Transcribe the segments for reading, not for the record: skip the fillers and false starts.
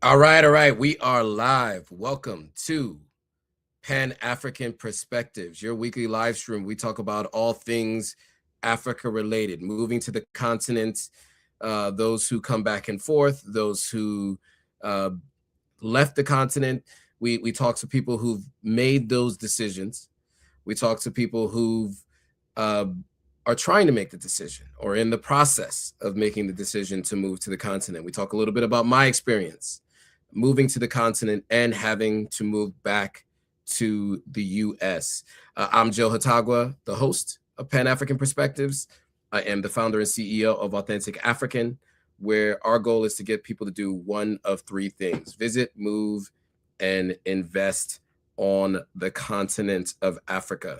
All right. We are live. Welcome to Pan-African Perspectives, your weekly live stream. We talk about all things Africa related, moving to the continent, those who come back and forth, those who uh, left the continent. We talk to people who've made those decisions. We talk to people who uh, are trying to make the decision or in the process of making the decision to move to the continent. We talk a little bit about my experience moving to the continent and having to move back to the US. I'm Joe Hatagwa, the host of Pan African Perspectives. I am the founder and CEO of Authentic African, where our goal is to get people to do one of three things: visit, move, and invest on the continent of Africa.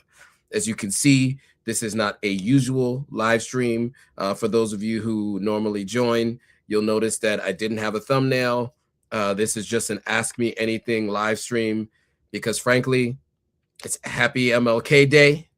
As you can see, this is not a usual live stream. For those of you who normally join, you'll notice that I didn't have a thumbnail. This is just an Ask Me Anything live stream because, frankly, it's Happy MLK Day,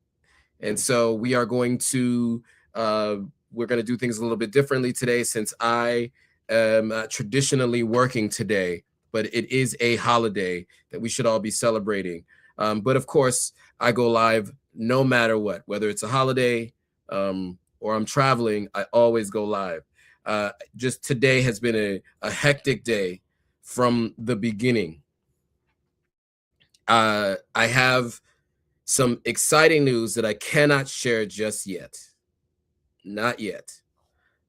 and so we are going to we're going to do things a little bit differently today, since I am traditionally working today, but it is a holiday that we should all be celebrating. But of course, I go live no matter what, whether it's a holiday or I'm traveling. I always go live. Just today has been a hectic day from the beginning. I have some exciting news that I cannot share just yet. Not yet.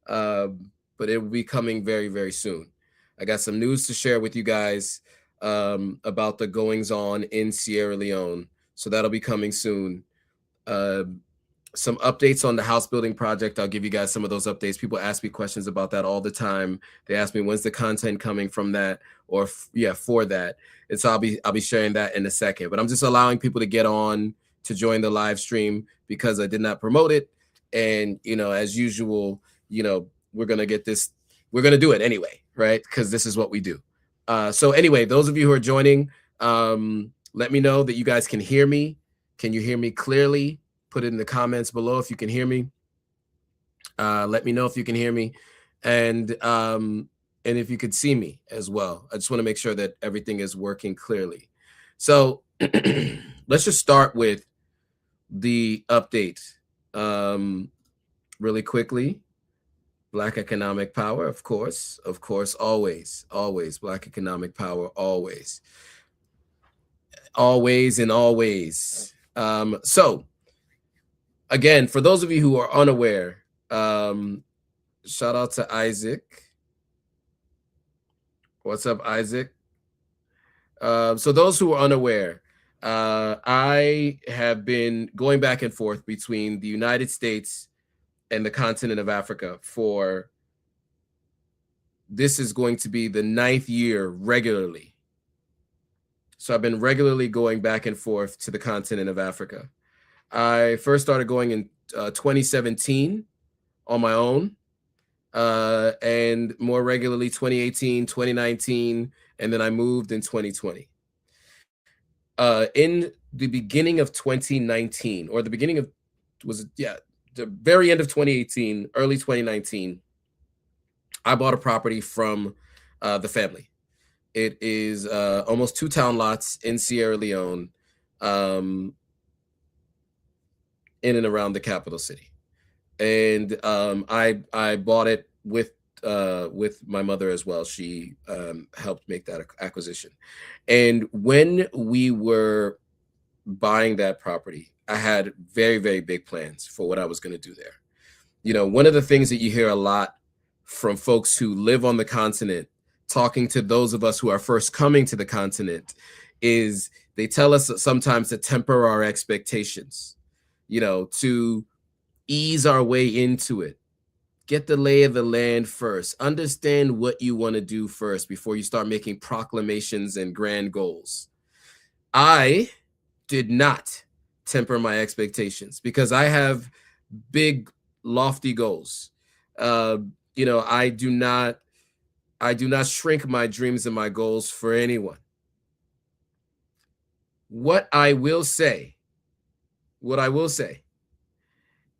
But it will be coming very, very soon. I got some news to share with you guys about the goings on in Sierra Leone. So that'll be coming soon. Some updates on the house building project. I'll give you guys some of those updates. People ask me questions about that all the time. They ask me when's the content coming from that, or for that. And so I'll be sharing that in a second. But I'm just allowing people to get on to join the live stream because I did not promote it. And as usual, we're gonna get this. We're gonna do it anyway, right? Because this is what we do. So anyway, those of you who are joining, let me know that you guys can hear me. Can you hear me clearly? Put it in the comments below if you can hear me. Let me know if you can hear me, and if you could see me as well. I just want to make sure that everything is working clearly. So let's just start with the update really quickly. Black economic power, of course, always Black economic power, always and always. So again, for those of you who are unaware, shout out to Isaac. What's up, Isaac? So those who are unaware, I have been going back and forth between the United States and the continent of Africa for, this is going to be the 9th year regularly. So I've been regularly going back and forth to the continent of Africa. I first started going in 2017 on my own, and more regularly 2018, 2019, and then I moved in 2020. In the beginning of 2019, or the beginning of, the very end of 2018, early 2019, I bought a property from the family. It is almost 2 town lots in Sierra Leone, in and around the capital city. And I bought it with my mother as well. She helped make that acquisition. And when we were buying that property, I had very, very big plans for what I was going to do there. One of the things that you hear a lot from folks who live on the continent, talking to those of us who are first coming to the continent, is they tell us sometimes to temper our expectations, to ease our way into it. Get the lay of the land first. Understand what you want to do first before you start making proclamations and grand goals. I did not temper my expectations because I have big, lofty goals. I do not shrink my dreams and my goals for anyone. What I will say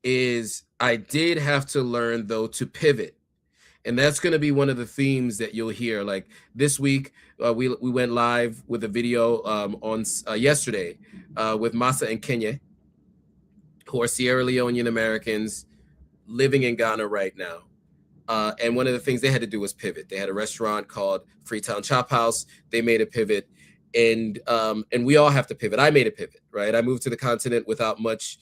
is I did have to learn, though, to pivot And that's going to be one of the themes that you'll hear. Like this week, we went live with a video on yesterday with Masa and Kenya, who are Sierra Leonean Americans living in Ghana right now. And one of the things they had to do was pivot. They had a restaurant called Freetown Chop House. They made a pivot, and we all have to pivot. I made a pivot, right? I moved to the continent without much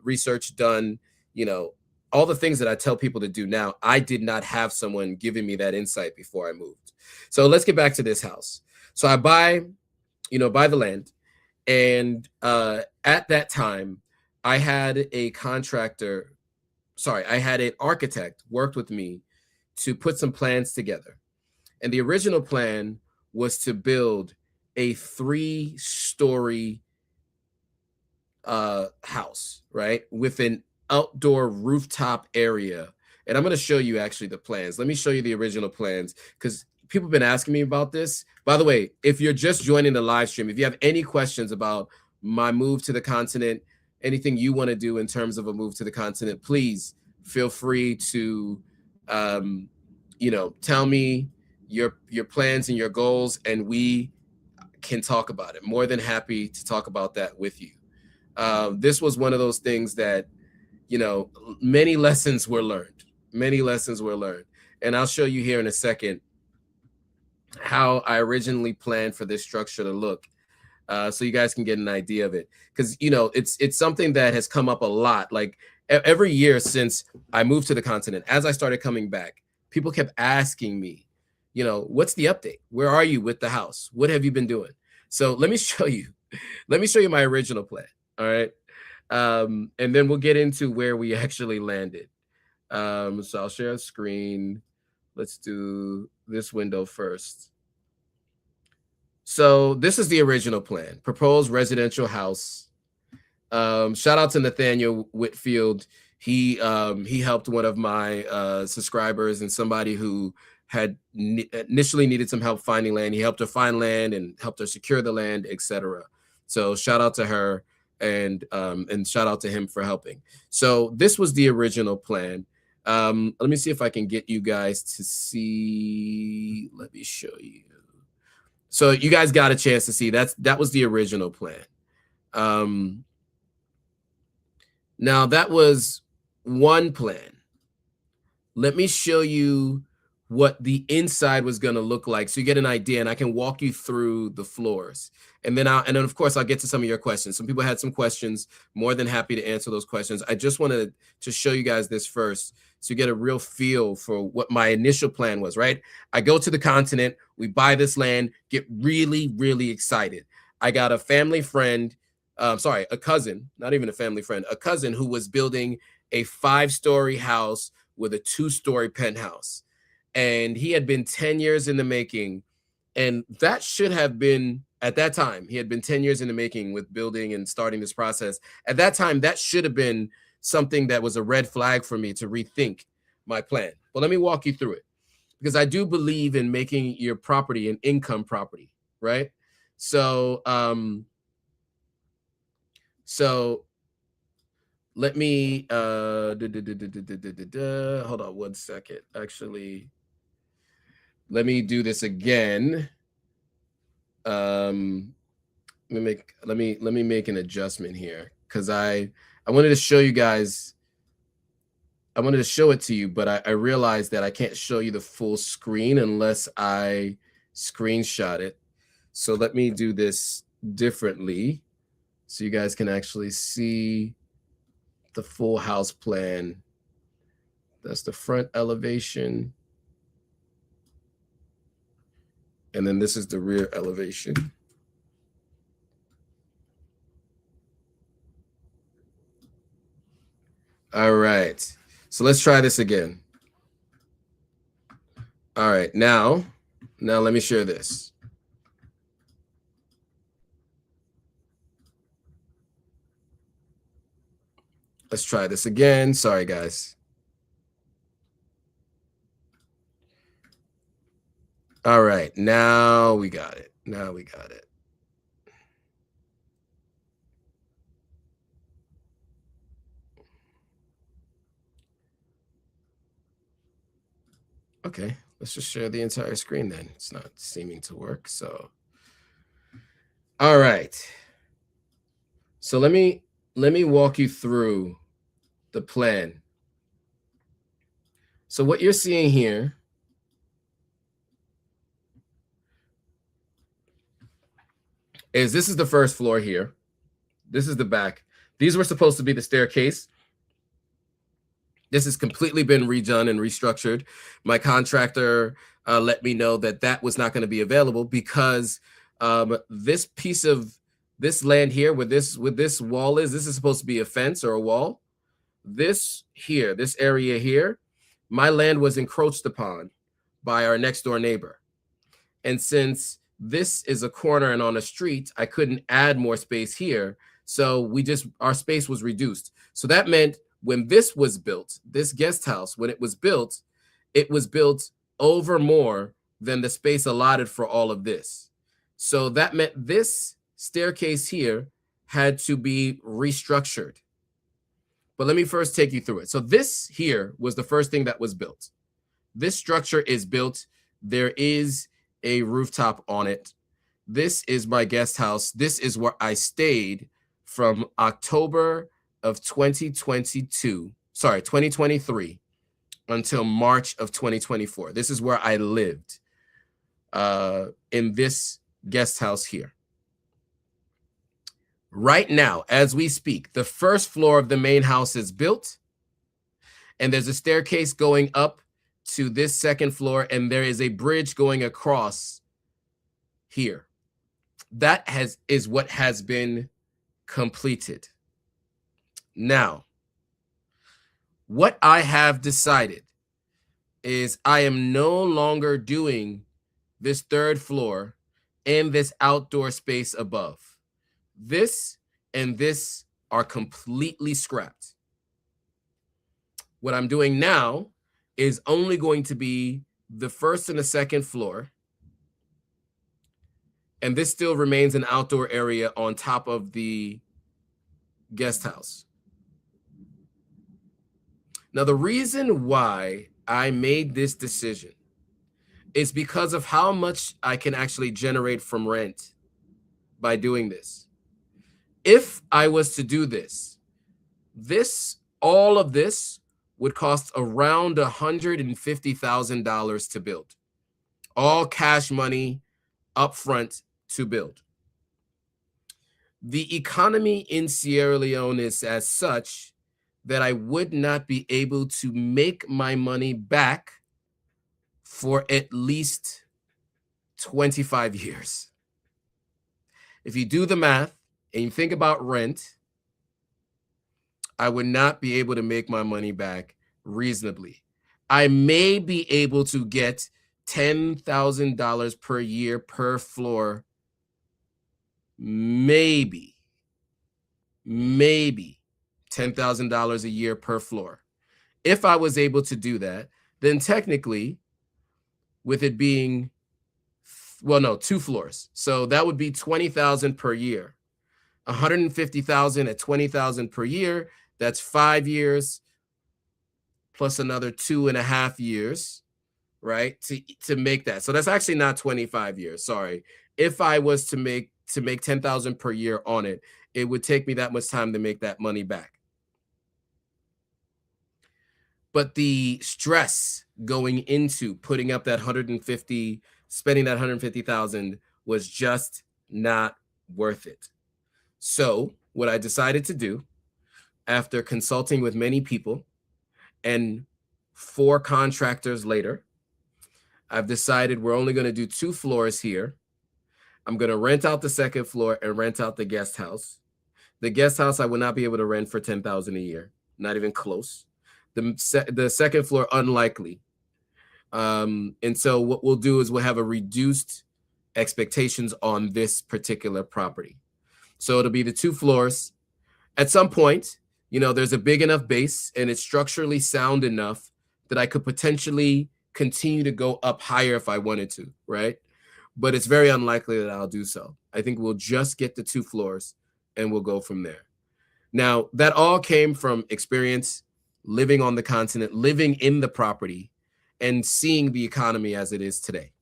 research done. You know, all the things that I tell people to do now, I did not have someone giving me that insight before I moved. So let's get back to this house. So I buy the land, and at that time, I had a contractor. Sorry, I had an architect worked with me to put some plans together. And the original plan was to build a 3-story house, right? With an outdoor rooftop area. And I'm going to show you actually the plans. Let me show you the original plans because people have been asking me about this. By the way, if you're just joining the live stream, if you have any questions about my move to the continent, anything you want to do in terms of a move to the continent, please feel free to, tell me your plans and your goals, and we can talk about it. More than happy to talk about that with you. This was one of those things that, many lessons were learned. Many lessons were learned. And I'll show you here in a second how I originally planned for this structure to look. So you guys can get an idea of it, because it's something that has come up a lot. Like every year since I moved to the continent, as I started coming back, people kept asking me, what's the update? Where are you with the house? What have you been doing? So let me show you. Let me show you my original plan. All right, and then we'll get into where we actually landed. So I'll share a screen. Let's do this window first. So this is the original plan, proposed residential house. Shout out to Nathaniel Whitfield. He helped one of my subscribers and somebody who had initially needed some help finding land. He helped her find land and helped her secure the land, etc. So shout out to her and shout out to him for helping. So this was the original plan. Let me see if I can get you guys to see. Let me show you. So you guys got a chance to see that was the original plan. Now that was one plan. Let me show you what the inside was going to look like, so you get an idea, and I can walk you through the floors. And then of course I'll get to some of your questions. Some people had some questions. More than happy to answer those questions. I just wanted to show you guys this first, so you get a real feel for what my initial plan was, right? I go to the continent, we buy this land, get really, really excited. I got a family friend, a cousin, not even a family friend, a cousin who was building a 5-story house with a 2-story penthouse. And he had been 10 years in the making. And that should have been, at that time, he had been 10 years in the making with building and starting this process. At that time, that should have been something that was a red flag for me to rethink my plan. But let me walk you through it, because I do believe in making your property an income property, right? So, let me hold on one second. Actually, let me do this again. Let me make an adjustment here, because I wanted to show you guys. I wanted to show it to you, but I realized that I can't show you the full screen unless I screenshot it. So let me do this differently, so you guys can actually see the full house plan. That's the front elevation. And then this is the rear elevation. All right. So let's try this again. All right. Now let me share this. Let's try this again. Sorry, guys. All right. Now we got it. Now we got it. Okay, let's just share the entire screen then. It's not seeming to work, so. All right. So let me walk you through the plan. So what you're seeing here is this is the first floor here. This is the back. These were supposed to be the staircase. This has completely been redone and restructured. My contractor let me know that that was not going to be available because this piece of this land here, where this wall is, this is supposed to be a fence or a wall. This here, this area here, my land was encroached upon by our next door neighbor. And since this is a corner and on a street, I couldn't add more space here. So our space was reduced. So that meant when this was built, this guest house, when it was built over more than the space allotted for all of this. So that meant this staircase here had to be restructured. But let me first take you through it. So this here was the first thing that was built. This structure is built. There is a rooftop on it. This is my guest house. This is where I stayed from October of 2023 until March of 2024. This is where I lived in this guest house here. Right now, as we speak, the first floor of the main house is built, and there's a staircase going up to this second floor, and there is a bridge going across here. That is what has been completed. Now, what I have decided is I am no longer doing this third floor and this outdoor space above. This and this are completely scrapped. What I'm doing now is only going to be the first and the second floor. And this still remains an outdoor area on top of the guest house. Now, the reason why I made this decision is because of how much I can actually generate from rent by doing this. If I was to do this, all of this would cost around $150,000 to build. All cash money upfront to build. The economy in Sierra Leone is as such that I would not be able to make my money back for at least 25 years. If you do the math and you think about rent, I would not be able to make my money back reasonably. I may be able to get $10,000 per year per floor. Maybe $10,000 a year per floor. If I was able to do that, then technically, with it being, well, no, 2 floors. So that would be $20,000 per year. $150,000 at $20,000 per year. That's 5 years plus another 2.5 years, right? To make that. So that's actually not 25 years. Sorry. If I was to make $10,000 per year on it, it would take me that much time to make that money back. But the stress going into putting up that spending that 150,000 was just not worth it. So what I decided to do, after consulting with many people and 4 contractors later, I've decided we're only going to do 2 floors here. I'm going to rent out the second floor and rent out the guest house. The guest house I will not be able to rent for $10,000 a year, not even close. The second floor, unlikely. And so what we'll do is we'll have a reduced expectations on this particular property. So it'll be the 2 floors. At some point, there's a big enough base and it's structurally sound enough that I could potentially continue to go up higher if I wanted to, right? But it's very unlikely that I'll do so. I think we'll just get the 2 floors and we'll go from there. Now, that all came from experience living on the continent, living in the property, and seeing the economy as it is today.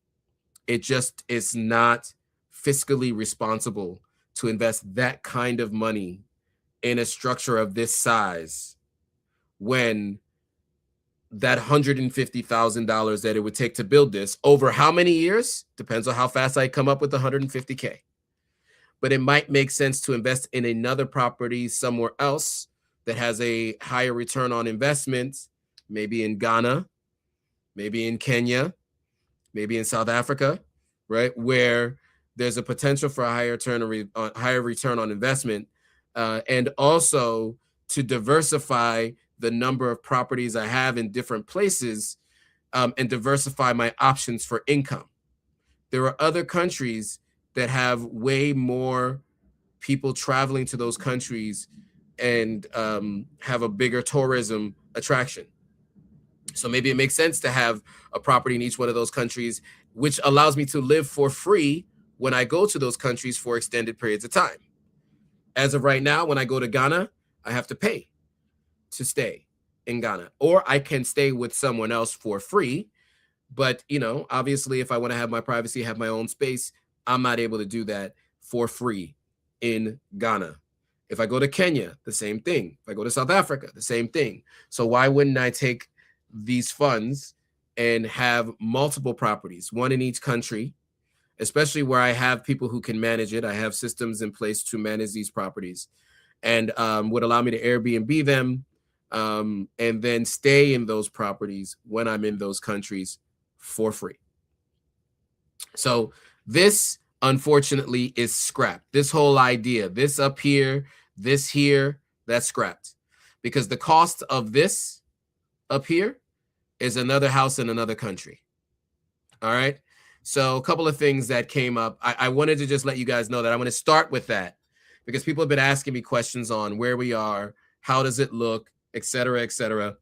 It just is not fiscally responsible to invest that kind of money in a structure of this size when that $150,000 that it would take to build this over how many years depends on how fast I come up with the 150K. But it might make sense to invest in another property somewhere else that has a higher return on investment, maybe in Ghana, maybe in Kenya, maybe in South Africa, right? Where there's a potential for a higher return on investment, and also to diversify the number of properties I have in different places, and diversify my options for income. There are other countries that have way more people traveling to those countries and have a bigger tourism attraction. So maybe it makes sense to have a property in each one of those countries, which allows me to live for free when I go to those countries for extended periods of time. As of right now, when I go to Ghana, I have to pay to stay in Ghana, or I can stay with someone else for free. But, you know, obviously, if I want to have my privacy, have my own space, I'm not able to do that for free in Ghana. If I go to Kenya, the same thing. If I go to South Africa, the same thing. So why wouldn't I take these funds and have multiple properties, one in each country, especially where I have people who can manage it. I have systems in place to manage these properties, and would allow me to Airbnb them, and then stay in those properties when I'm in those countries for free. So this, unfortunately, is scrapped. This whole idea, this up here, this here, that's scrapped, because the cost of this up here is another house in another country. All right. So a couple of things that came up. I wanted to just let you guys know that I'm going to start with that, because people have been asking me questions on where we are, how does it look, et cetera, et cetera.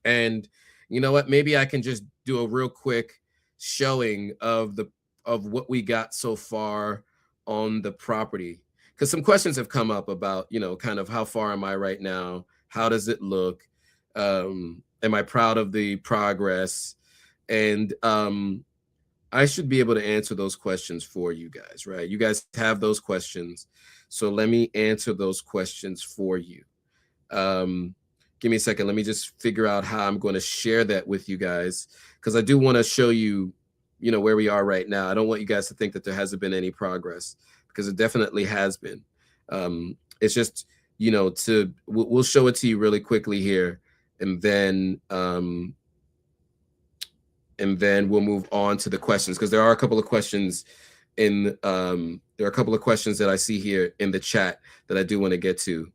And you know what? Maybe I can just do a real quick showing of what we got so far on the property, because some questions have come up about, you know, kind of how far am I right now? How does it look? Am I proud of the progress? And I should be able to answer those questions for you guys, right? You guys have those questions, so let me answer those questions for you. Give me a second. Let me just figure out how I'm going to share that with you guys, because I do want to show you, you know, where we are right now. I don't want you guys to think that there hasn't been any progress, because it definitely has been. It's just, you know, we'll show it to you really quickly here, and then we'll move on to the questions, because there are a couple of questions that I see here in the chat that I do want to get to.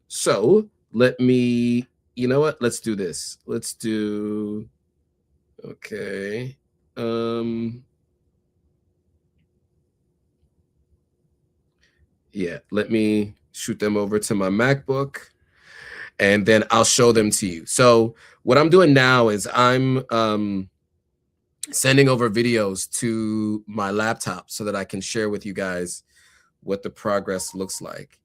So let me, you know what? Let's do this. Let's do, okay. Yeah, let me shoot them over to my MacBook, and then I'll show them to you. So what I'm doing now is I'm sending over videos to my laptop so that I can share with you guys what the progress looks like.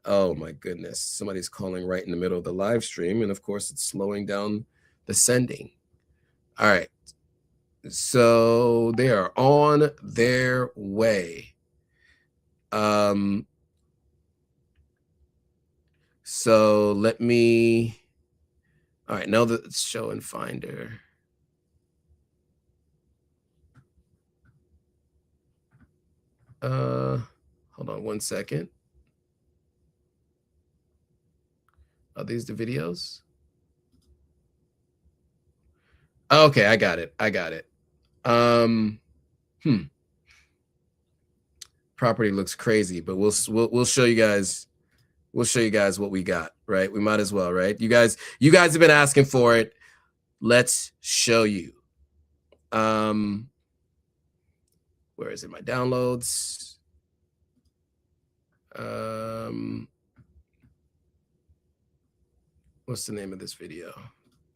Oh my goodness, somebody's calling right in the middle of the live stream, and of course it's slowing down the sending. All right, so they are on their way. So let me, all right, now that it's showing Finder. Hold on one second. Are these the videos? Okay, I got it. Property looks crazy, but we'll show you guys. We'll show you guys what we got, right? We might as well, right? You guys have been asking for it. Let's show you. Where is it? My downloads. What's the name of this video?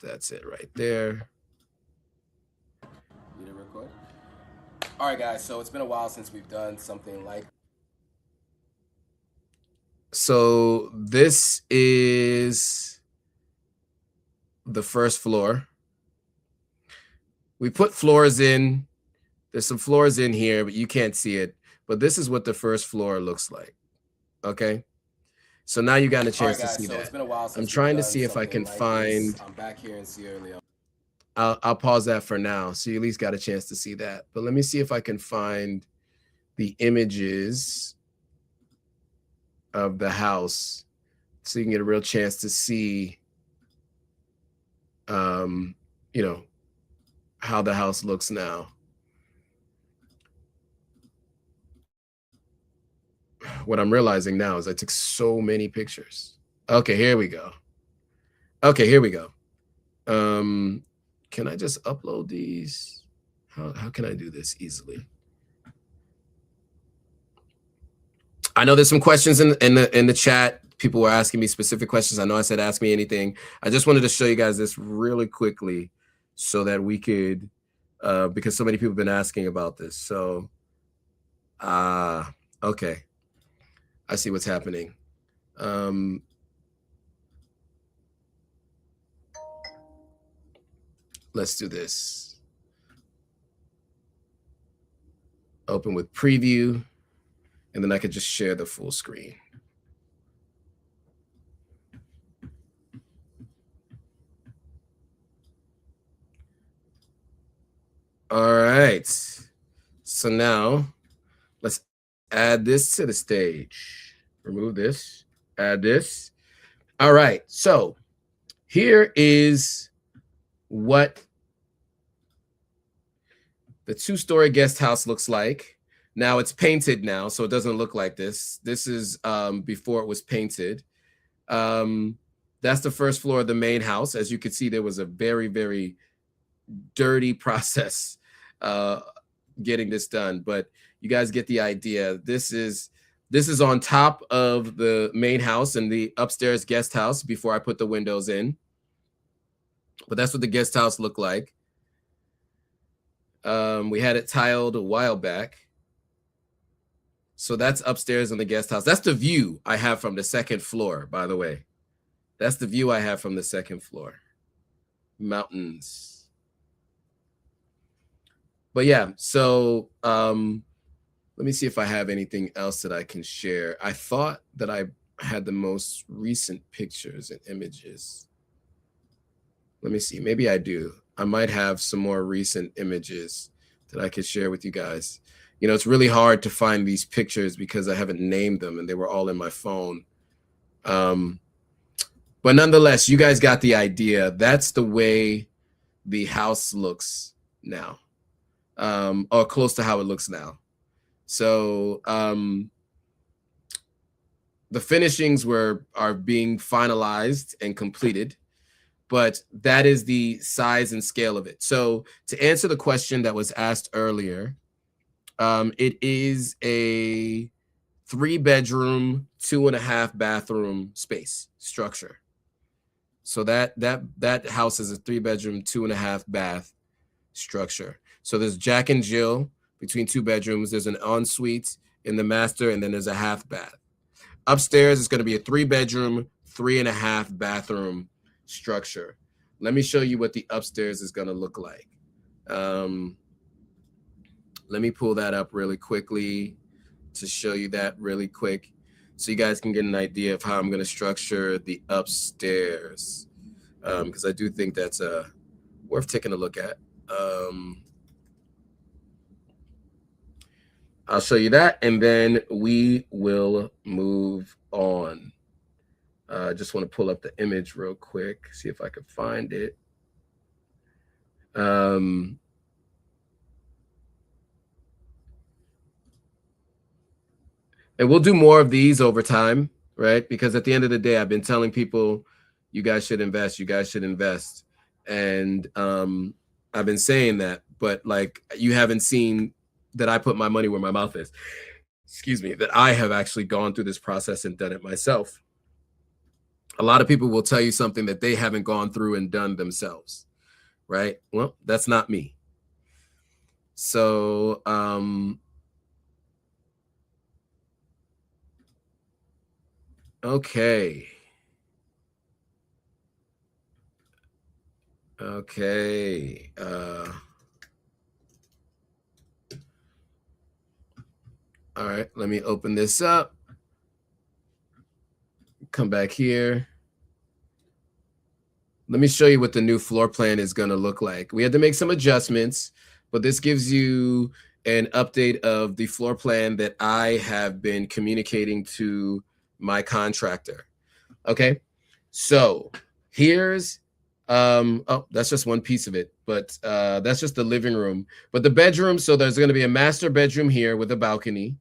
That's it right there. You didn't record? All right, guys. So it's been a while since we've done something like. So this is the first floor. We put floors in. There's some floors in here, but you can't see it. But this is what the first floor looks like. Okay. So now you got a chance to see that. It's been a while since I'm trying to we've see done if I can something like this. find. I'm back here in Sierra Leone. I'll pause that for now, so you at least got a chance to see that. But let me see if I can find the images of the house, so you can get a real chance to see, you know, how the house looks now. What I'm realizing now is I took so many pictures. Okay, here we go. Okay, here we go. Can I just upload these? How can I do this easily? I know there's some questions in the chat. People were asking me specific questions. I know I said ask me anything. I just wanted to show you guys this really quickly so that we could, because so many people have been asking about this. So, okay. I see what's happening. Let's do this. Open with preview, and then I could just share the full screen. All right. So now let's add this to the stage. Remove this, add this. All right. So here is what the two-story guest house looks like. Now it's painted now, so it doesn't look like this. This is before it was painted. That's the first floor of the main house. As you can see, there was a very, very dirty process getting this done, but you guys get the idea. This is on top of the main house and the upstairs guest house before I put the windows in. But that's what the guest house looked like. We had it tiled a while back. So that's upstairs in the guest house. That's the view I have from the second floor, by the way. That's the view I have from the second floor. Mountains. But yeah, so let me see if I have anything else that I can share. I thought that I had the most recent pictures and images. Let me see. Maybe I do. I might have some more recent images that I could share with you guys. You know, it's really hard to find these pictures because I haven't named them and they were all in my phone. But nonetheless, you guys got the idea. That's the way the house looks now, or close to how it looks now. So the finishings are being finalized and completed, but that is the size and scale of it. So to answer the question that was asked earlier, it is a 3-bedroom, 2.5 bathroom space structure. So that house is a 3-bedroom, 2.5 bath structure. So there's Jack and Jill between 2 bedrooms. There's an ensuite in the master, and then there's a half bath. Upstairs is going to be a 3-bedroom, 3.5 bathroom structure. Let me show you what the upstairs is going to look like. Let me pull that up really quickly to show you that really quick, so you guys can get an idea of how I'm going to structure the upstairs, because I do think that's worth taking a look at. I'll show you that, and then we will move on. I just want to pull up the image real quick, see if I can find it. And we'll do more of these over time, right? Because at the end of the day, I've been telling people, you guys should invest, you guys should invest. And I've been saying that, but like, you haven't seen that I put my money where my mouth is. Excuse me, that I have actually gone through this process and done it myself. A lot of people will tell you something that they haven't gone through and done themselves, right? Well, that's not me. So, okay. Okay. All right, let me open this up. Come back here. Let me show you what the new floor plan is going to look like. We had to make some adjustments, but this gives you an update of the floor plan that I have been communicating to my contractor. Okay, so here's oh, that's just one piece of it, but that's just the living room. But the bedroom, so there's going to be a master bedroom here with a balcony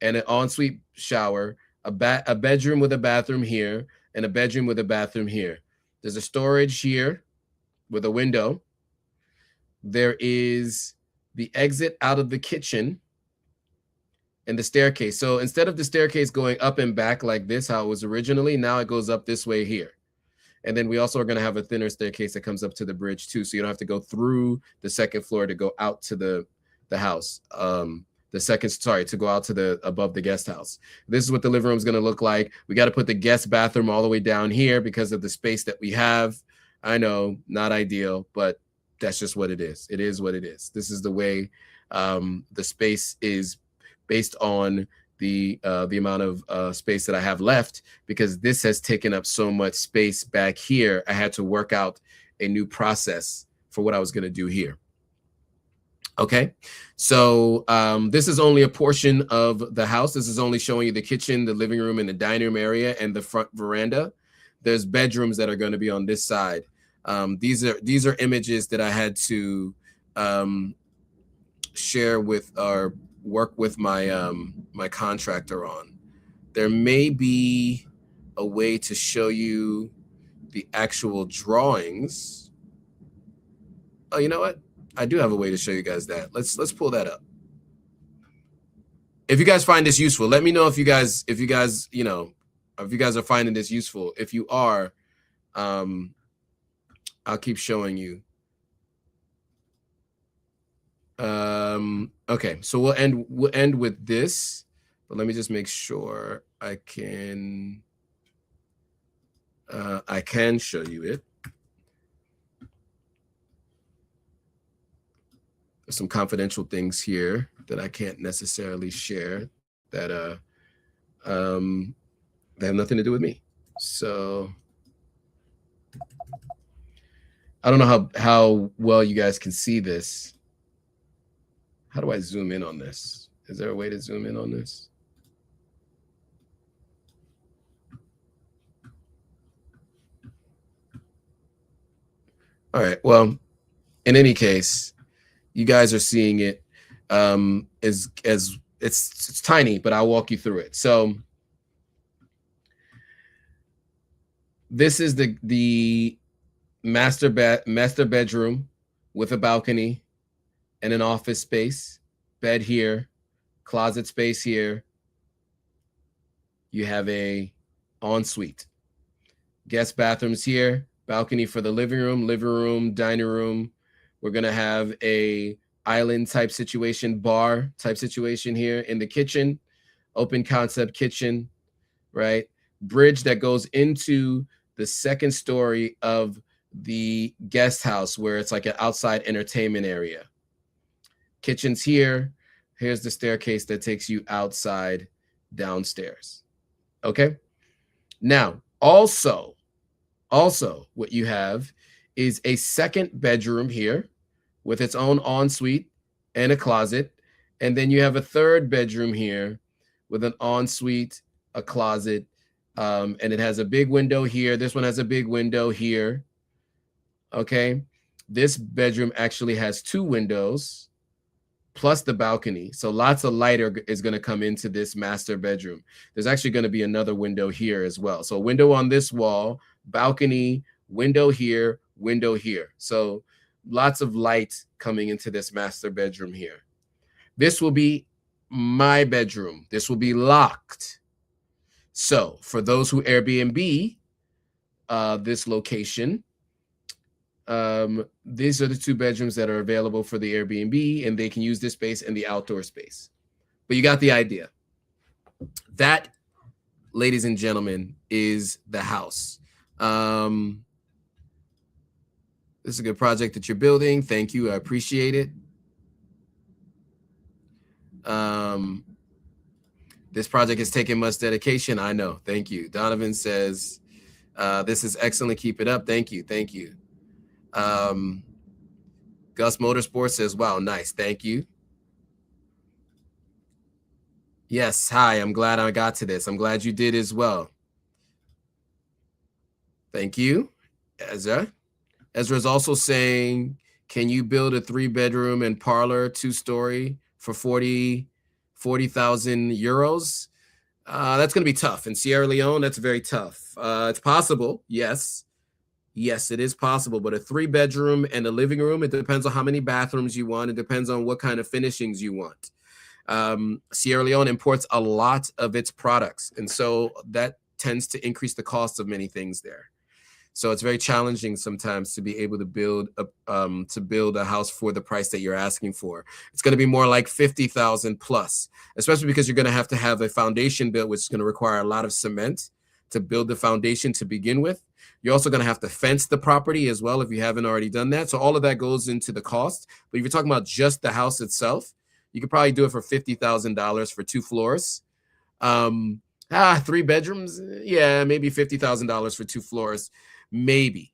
and an ensuite shower, a bedroom with a bathroom here, and a bedroom with a bathroom here. There's a storage here with a window. There is the exit out of the kitchen and the staircase. So instead of the staircase going up and back like this, how it was originally, now it goes up this way here. And then we also are going to have a thinner staircase that comes up to the bridge too. So you don't have to go through the second floor to go out to the house. To go out to the above the guest house. This is what the living room is going to look like. We got to put the guest bathroom all the way down here because of the space that we have. I know, not ideal, but that's just what it is. It is what it is. This is the way the space is based on the amount of space that I have left, because this has taken up so much space back here. I had to work out a new process for what I was going to do here. Okay, so this is only a portion of the house. This is only showing you the kitchen, the living room, and the dining room area, and the front veranda. There's bedrooms that are going to be on this side. These are images that I had to share with or work with my my contractor on. There may be a way to show you the actual drawings. Oh, you know what? I do have a way to show you guys that. Let's pull that up. If you guys find this useful, let me know if you guys you know, if you guys are finding this useful. If you are, I'll keep showing you. Okay, so we'll end with this, but let me just make sure I can show you it. There's some confidential things here that I can't necessarily share that they have nothing to do with me. So I don't know how well you guys can see this. How do I zoom in on this? Is there a way to zoom in on this? All right, well, in any case, you guys are seeing it as it's tiny, but I'll walk you through it. So this is the master bedroom with a balcony and an office space, bed here, closet space here. You have a ensuite, guest bathrooms here, balcony for the living room, dining room. We're gonna have a island type situation, bar type situation here in the kitchen, open concept kitchen, right? Bridge that goes into the second story of the guest house where it's like an outside entertainment area. Kitchen's here. Here's the staircase that takes you outside downstairs. Okay. Now, also what you have is a second bedroom here with its own ensuite and a closet. And then you have a third bedroom here with an ensuite, a closet, and it has a big window here. This one has a big window here. Okay. This bedroom actually has 2 windows plus the balcony. So lots of light is going to come into this master bedroom. There's actually going to be another window here as well. So window on this wall, balcony, window here, window here. So lots of light coming into this master bedroom here. This will be my bedroom. This will be locked. So for those who Airbnb this location, these are the 2 bedrooms that are available for the Airbnb, and they can use this space and the outdoor space. But you got the idea. That, ladies and gentlemen, is the house. This is a good project that you're building. Thank you. I appreciate it. This project has taken much dedication. I know. Thank you. Donovan says, this is excellent. Keep it up. Thank you. Thank you. Gus Motorsports says, wow, nice. Thank you. Yes. Hi. I'm glad I got to this. I'm glad you did as well. Thank you. Ezra. Ezra's also saying, can you build a 3-bedroom and parlor 2-story for 40,000 euros? That's going to be tough. In Sierra Leone, that's very tough. It's possible. Yes. Yes, it is possible. But a 3-bedroom and a living room, it depends on how many bathrooms you want. It depends on what kind of finishings you want. Sierra Leone imports a lot of its products. And so that tends to increase the cost of many things there. So it's very challenging sometimes to be able to build a house for the price that you're asking for. It's going to be more like 50,000 plus, especially because you're going to have a foundation built, which is going to require a lot of cement to build the foundation to begin with. You're also going to have to fence the property as well if you haven't already done that. So all of that goes into the cost. But if you're talking about just the house itself, you could probably do it for $50,000 for 2 floors. 3 bedrooms, yeah, maybe $50,000 for 2 floors. Maybe.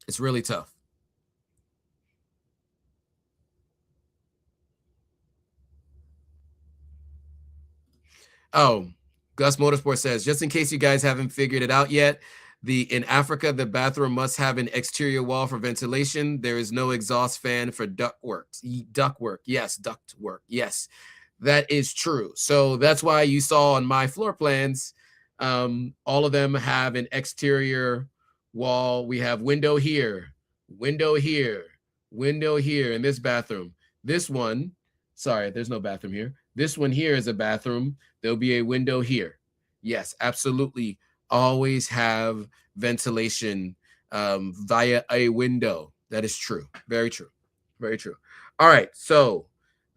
It's really tough. Oh, Gus Motorsport says, just in case you guys haven't figured it out yet, in Africa, the bathroom must have an exterior wall for ventilation. There is no exhaust fan for ductwork. Yes, ductwork. Yes, that is true. So that's why you saw on my floor plans, all of them have an exterior wall. We have window here, window here, window here in this bathroom. This one, sorry, there's no bathroom here. This one here is a bathroom. There'll be a window here. Yes, absolutely. Always have ventilation via a window. That is true. Very true. Very true. All right. So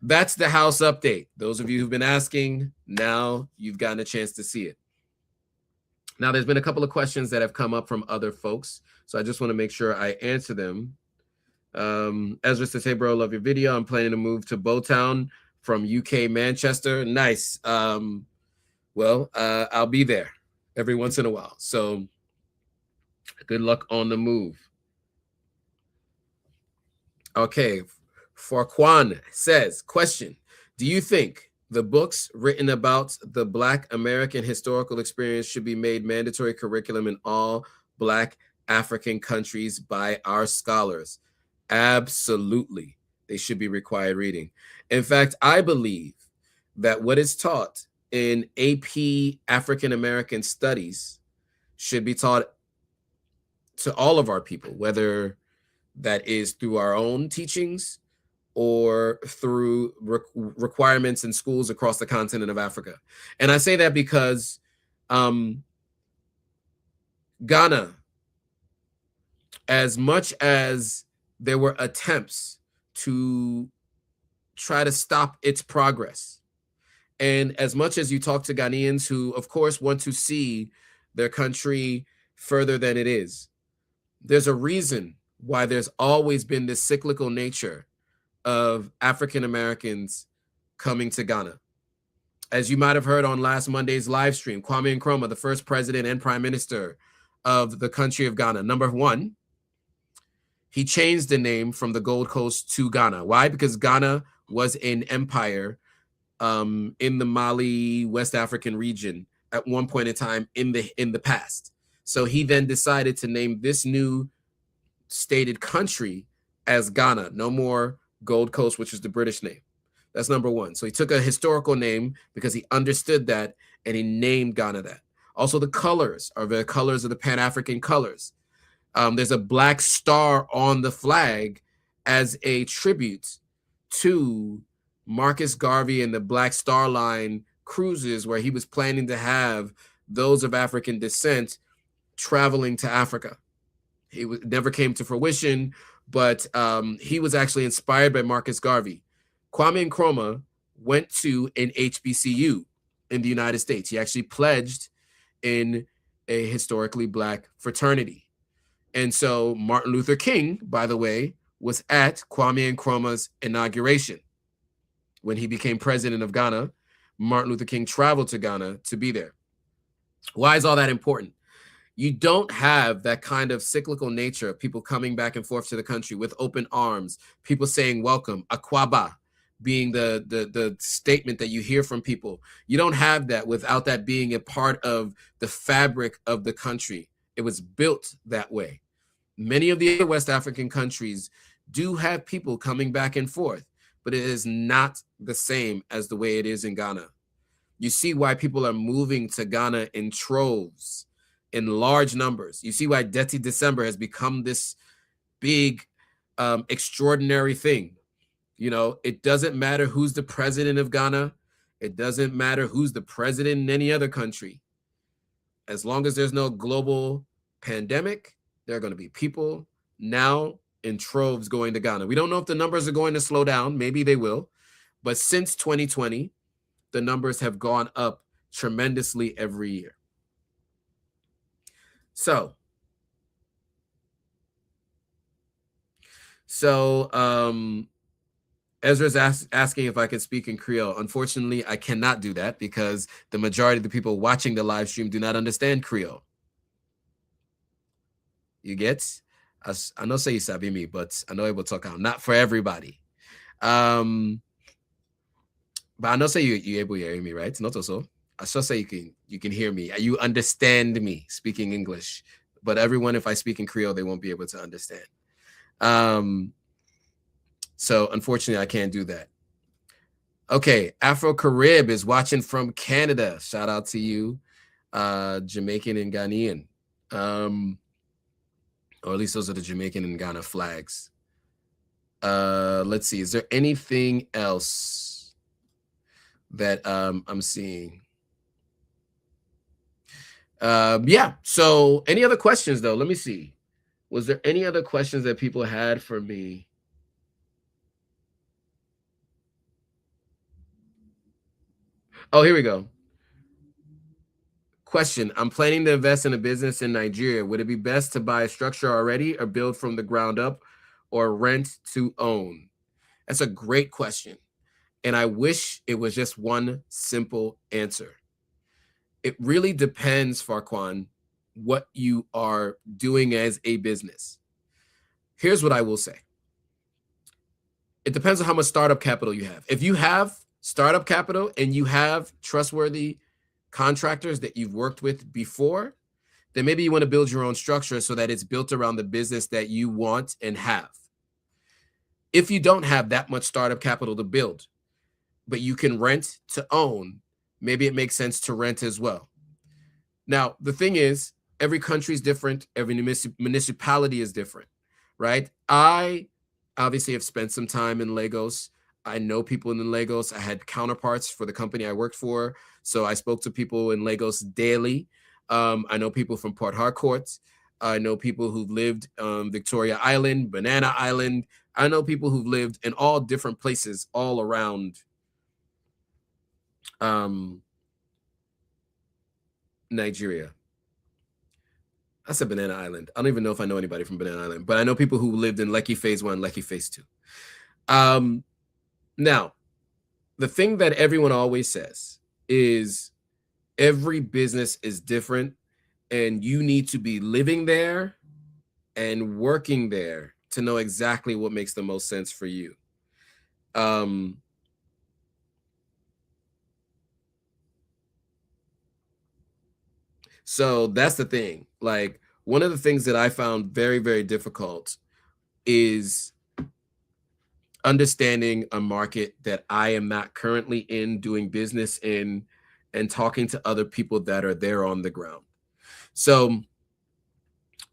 that's the house update. Those of you who've been asking, now you've gotten a chance to see it. Now, there's been a couple of questions that have come up from other folks, so I just want to make sure I answer them. Ezra says, hey, bro, love your video. I'm planning to move to Bowtown from UK, Manchester. Nice. I'll be there every once in a while. So good luck on the move. Okay. Farquan says, question, do you think the books written about the Black American historical experience should be made mandatory curriculum in all Black African countries by our scholars? Absolutely. They should be required reading. In fact, I believe that what is taught in AP African American Studies should be taught to all of our people, whether that is through our own teachings or through requirements in schools across the continent of Africa. And I say that because Ghana, as much as there were attempts to try to stop its progress, and as much as you talk to Ghanaians who, of course, want to see their country further than it is, there's a reason why there's always been this cyclical nature of African Americans coming to Ghana. As you might have heard on last Monday's live stream, Kwame Nkrumah, the first president and prime minister of the country of Ghana, number one, he changed the name from the Gold Coast to Ghana. Why? Because Ghana was an empire in the Mali, West African region at one point in time in the past. So he then decided to name this new stated country as Ghana. No more Gold Coast, which is the British name. That's number one. So he took a historical name because he understood that, and he named Ghana that. Also, the colors are the colors of the Pan-African colors. There's a black star on the flag as a tribute to Marcus Garvey and the Black Star Line cruises, where he was planning to have those of African descent traveling to Africa. Never came to fruition, but he was actually inspired by Marcus Garvey. Kwame Nkrumah went to an HBCU in the United States. He actually pledged in a historically Black fraternity. And so Martin Luther King, by the way, was at Kwame Nkrumah's inauguration. When he became president of Ghana, Martin Luther King traveled to Ghana to be there. Why is all that important? You don't have that kind of cyclical nature of people coming back and forth to the country with open arms, people saying welcome, akwaba being the statement that you hear from people. You don't have that without that being a part of the fabric of the country. It was built that way. Many of the other West African countries do have people coming back and forth, but it is not the same as the way it is in Ghana. You see why people are moving to Ghana in troves, in large numbers. You see why Dirty December has become this big, extraordinary thing. You know, it doesn't matter who's the president of Ghana. It doesn't matter who's the president in any other country. As long as there's no global pandemic, there are going to be people now in troves going to Ghana. We don't know if the numbers are going to slow down. Maybe they will. But since 2020, the numbers have gone up tremendously every year. So Ezra's asking if I can speak in Creole. Unfortunately, I cannot do that because the majority of the people watching the live stream do not understand Creole. You get? I know say you sabi me, but I know able to talk out. Not for everybody. But I know say you able to hear me, right? Not also. I shall say you can hear me. You understand me speaking English. But everyone, if I speak in Creole, they won't be able to understand. So unfortunately, I can't do that. Okay, Afro Carib is watching from Canada. Shout out to you, Jamaican and Ghanaian. Or at least those are the Jamaican and Ghana flags. Let's see. Is there anything else that I'm seeing? Yeah. So any other questions, though? Let me see. Was there any other questions that people had for me? Oh, here we go. Question. I'm planning to invest in a business in Nigeria. Would it be best to buy a structure already or build from the ground up or rent to own? That's a great question. And I wish it was just one simple answer. It really depends, Farquan, what you are doing as a business. Here's what I will say. It depends on how much startup capital you have. If you have startup capital and you have trustworthy contractors that you've worked with before, then maybe you want to build your own structure so that it's built around the business that you want and have. If you don't have that much startup capital to build, but you can rent to own, maybe it makes sense to rent as well. Now, the thing is, every country is different. Every municipality is different, right? I obviously have spent some time in Lagos. I know people in Lagos. I had counterparts for the company I worked for. So I spoke to people in Lagos daily. I know people from Port Harcourt. I know people who've lived Victoria Island, Banana Island. I know people who've lived in all different places all around Nigeria. I said Banana Island. I don't even know if I know anybody from Banana Island, but I know people who lived in Lekki Phase 1, Lekki Phase 2. Now, the thing that everyone always says is every business is different and you need to be living there and working there to know exactly what makes the most sense for you. So that's the thing. Like, one of the things that I found very, very difficult is understanding a market that I am not currently in, doing business in, and talking to other people that are there on the ground. So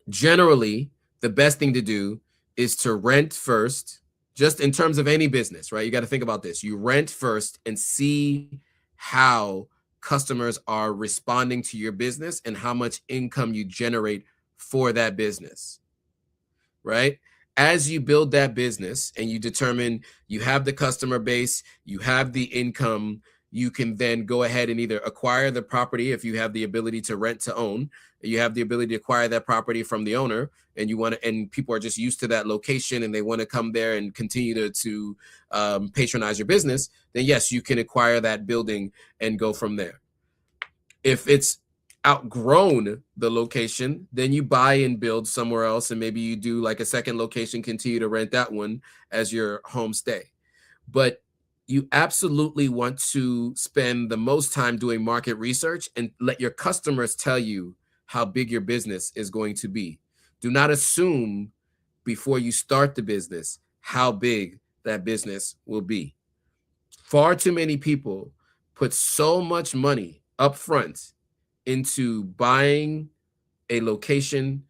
generally, the best thing to do is to rent first, just in terms of any business, right? You got to think about this. You rent first and see how customers are responding to your business and how much income you generate for that business, right? As you build that business and you determine you have the customer base, you have the income, you can then go ahead and either acquire the property if you have the ability to rent to own. You have the ability to acquire that property from the owner, and you want to, and people are just used to that location and they want to come there and continue to patronize your business. Then yes, you can acquire that building and go from there. If it's outgrown the location, then you buy and build somewhere else, and maybe you do like a second location, continue to rent that one as your home stay. But you absolutely want to spend the most time doing market research and let your customers tell you how big your business is going to be. Do not assume before you start the business how big that business will be. Far too many people put so much money up front into buying a location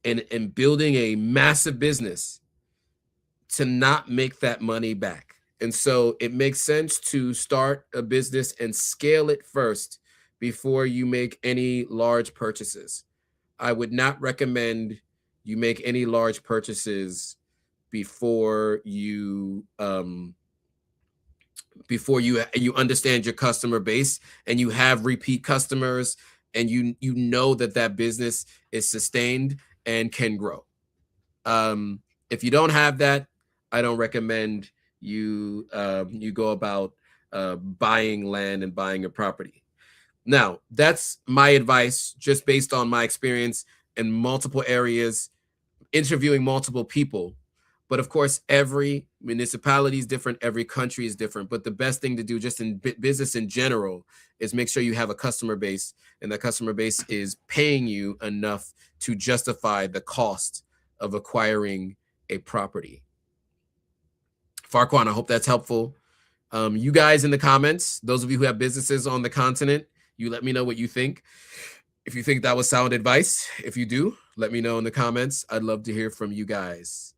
and building a massive business to not make that money back. And so it makes sense to start a business and scale it first before you make any large purchases. I would not recommend you make any large purchases before you understand your customer base and you have repeat customers, and you know that business is sustained and can grow. If you don't have that, I don't recommend you go about buying land and buying a property. Now, that's my advice, just based on my experience in multiple areas, interviewing multiple people. But of course, every municipality is different, every country is different. But the best thing to do, just in business in general, is make sure you have a customer base, and that customer base is paying you enough to justify the cost of acquiring a property. Farquan, I hope that's helpful. You guys in the comments, those of you who have businesses on the continent, you let me know what you think. If you think that was sound advice, if you do, let me know in the comments. I'd love to hear from you guys.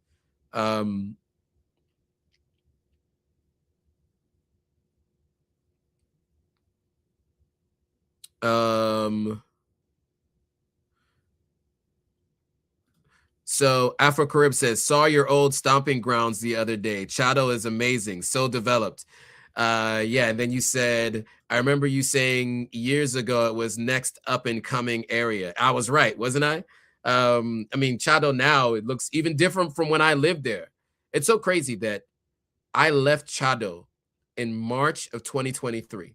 So Afro-Carib says, saw your old stomping grounds the other day. Chado is amazing, so developed. Yeah, and then you said, I remember you saying years ago it was next up and coming area. I was right, wasn't I? I mean, Chado now, it looks even different from when I lived there. It's so crazy that I left Chado in March of 2023.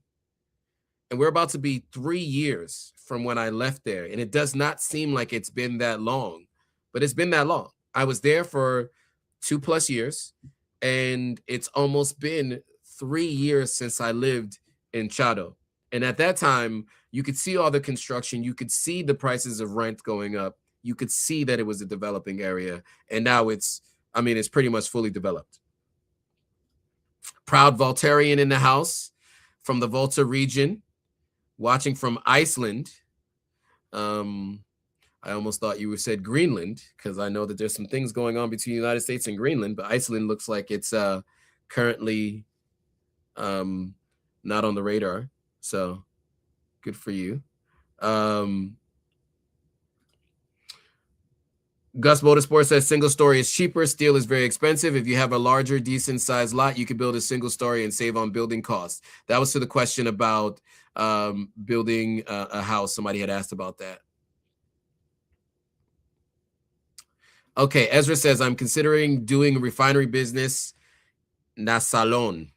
And we're about to be 3 years from when I left there. And it does not seem like it's been that long, but it's been that long. I was there for 2+ years, and it's almost been 3 years since I lived in Chado. And at that time, you could see all the construction. You could see the prices of rent going up. You could see that it was a developing area. And now it's pretty much fully developed. Proud Voltarian in the house from the Volta region, watching from Iceland. I almost thought you said Greenland, because I know that there's some things going on between the United States and Greenland, but Iceland looks like it's currently not on the radar. So good for you. Gus Motorsport says single story is cheaper. Steel is very expensive. If you have a larger, decent sized lot, you can build a single story and save on building costs. That was to the question about building a house. Somebody had asked about that. Okay, Ezra says, I'm considering doing a refinery business, Nasalon.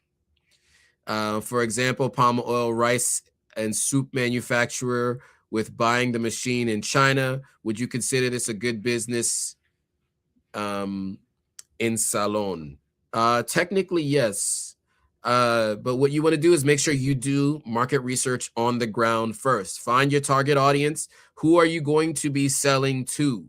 For example, palm oil, rice, and soup manufacturer with buying the machine in China. Would you consider this a good business in Salon? Technically, yes. But what you want to do is make sure you do market research on the ground first. Find your target audience. Who are you going to be selling to?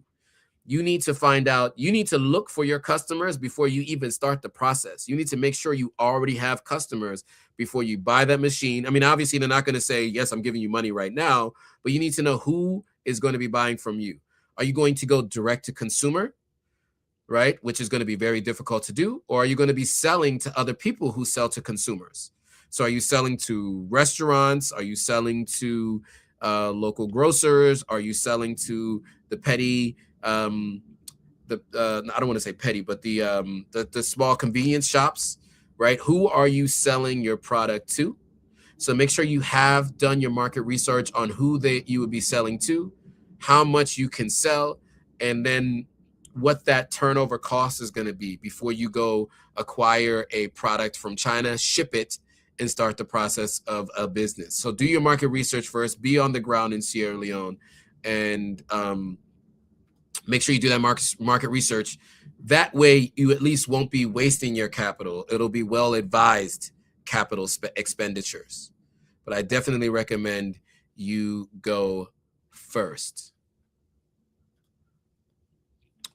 You need to find out, you need to look for your customers before you even start the process. You need to make sure you already have customers before you buy that machine. I mean, obviously, they're not going to say, yes, I'm giving you money right now, but you need to know who is going to be buying from you. Are you going to go direct to consumer, right? Which is going to be very difficult to do. Or are you going to be selling to other people who sell to consumers? So are you selling to restaurants? Are you selling to local grocers? Are you selling to the petty, I don't want to say petty, but the small convenience shops, right? Who are you selling your product to? So make sure you have done your market research on who you would be selling to, how much you can sell, and then what that turnover cost is going to be before you go acquire a product from China, ship it, and start the process of a business. So do your market research first, be on the ground in Sierra Leone, and make sure you do that market research. That way, you at least won't be wasting your capital. It'll be well advised capital expenditures. But I definitely recommend you go first.